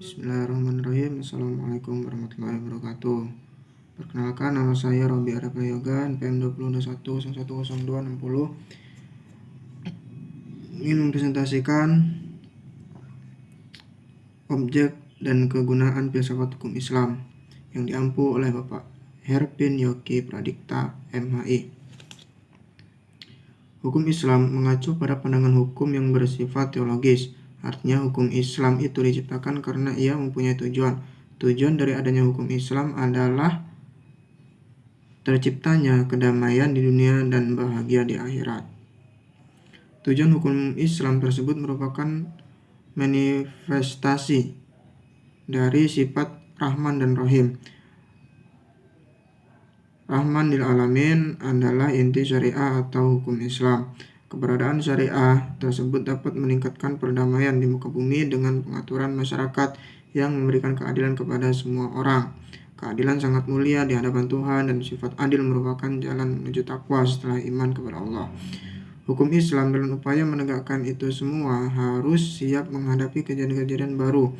Bismillahirrahmanirrahim. Assalamualaikum warahmatullahi wabarakatuh. Perkenalkan, nama saya Robi Arya Prayoga, NPM 2021110260. Ingin mempresentasikan objek dan kegunaan filsafat hukum Islam yang diampu oleh Bapak Herpin Yoki Pradikta, MHI. Hukum Islam mengacu pada pandangan hukum yang bersifat teologis. Artinya hukum Islam itu diciptakan karena ia mempunyai tujuan. Tujuan dari adanya hukum Islam adalah terciptanya kedamaian di dunia dan bahagia di akhirat. Tujuan hukum Islam tersebut merupakan manifestasi dari sifat Rahman dan Rahim. Rahman lil alamin adalah inti syariah atau hukum Islam. Keberadaan syariah tersebut dapat meningkatkan perdamaian di muka bumi dengan pengaturan masyarakat yang memberikan keadilan kepada semua orang. Keadilan sangat mulia di hadapan Tuhan dan sifat adil merupakan jalan menuju takwa setelah iman kepada Allah. Hukum Islam dalam upaya menegakkan itu semua harus siap menghadapi kejadian-kejadian baru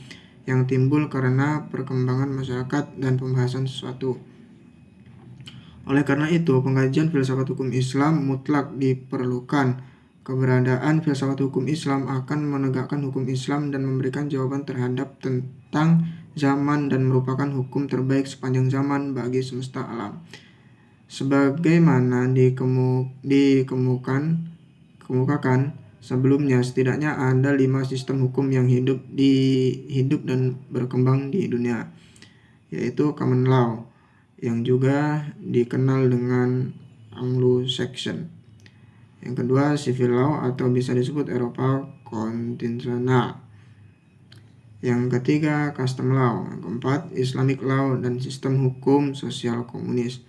yang timbul karena perkembangan masyarakat dan pembahasan sesuatu. Oleh karena itu, pengkajian filsafat hukum Islam mutlak diperlukan. Keberadaan filsafat hukum Islam akan menegakkan hukum Islam dan memberikan jawaban terhadap tentang zaman dan merupakan hukum terbaik sepanjang zaman bagi semesta alam. Sebagaimana dikemukakan sebelumnya, setidaknya ada 5 sistem hukum yang hidup dan berkembang di dunia, yaitu common law, yang juga dikenal dengan Anglo-Saxon. Yang kedua, civil law atau bisa disebut Eropa kontinental. Yang ketiga, custom law. Yang keempat, Islamic law dan sistem hukum sosial komunis.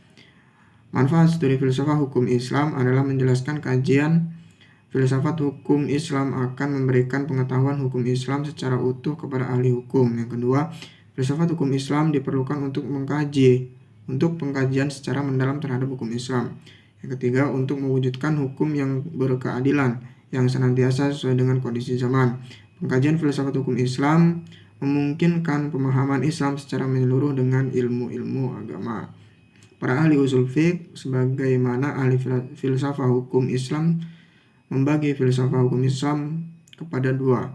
Manfaat studi filsafat hukum Islam adalah menjelaskan kajian filsafat hukum Islam akan memberikan pengetahuan hukum Islam secara utuh kepada ahli hukum. Yang kedua, filsafat hukum Islam diperlukan untuk pengkajian secara mendalam terhadap hukum Islam. Yang ketiga, untuk mewujudkan hukum yang berkeadilan yang senantiasa sesuai dengan kondisi zaman. Pengkajian filsafat hukum Islam memungkinkan pemahaman Islam secara menyeluruh dengan ilmu-ilmu agama. Para ahli usul fiqh sebagaimana ahli filsafat hukum Islam membagi filsafat hukum Islam kepada dua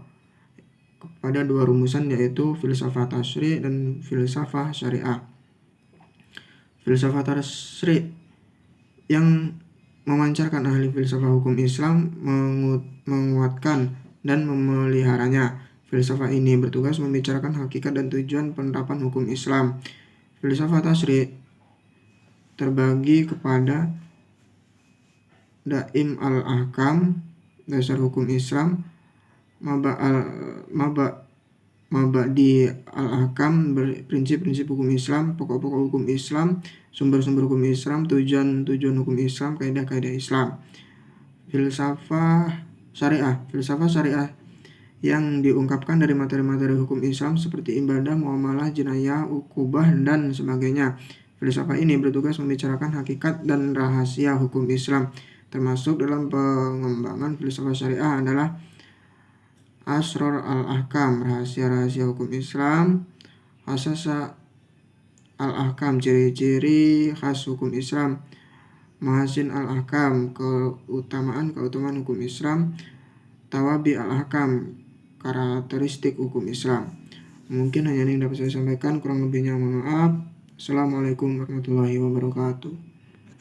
rumusan, yaitu filsafat tasyri' dan filsafat syariah. Filsafat tasyri' yang memancarkan ahli filsafat hukum Islam menguatkan dan memeliharanya. Filsafat ini bertugas membicarakan hakikat dan tujuan penerapan hukum Islam. Filsafat tasyri' terbagi kepada Daim al-Ahkam, dasar hukum Islam, Mabadi al-Ahkam, prinsip-prinsip hukum Islam, pokok-pokok hukum Islam, sumber-sumber hukum Islam, tujuan-tujuan hukum Islam, kaidah-kaidah Islam. Filsafat syariah yang diungkapkan dari materi-materi hukum Islam seperti ibadah, muamalah, jenayah, ukubah, dan sebagainya. Filsafat ini bertugas membicarakan hakikat dan rahasia hukum Islam. Termasuk dalam pengembangan filsafat syariah adalah Asrar al-Ahkam, rahasia-rahasia hukum Islam, Hasasa al-Ahkam, ciri-ciri khas hukum Islam, Mahasin al-Ahkam, keutamaan hukum Islam, Tawabi al-Ahkam, karakteristik hukum Islam. Mungkin hanya ini yang dapat saya sampaikan, kurang lebihnya mohon maaf. Assalamualaikum warahmatullahi wabarakatuh.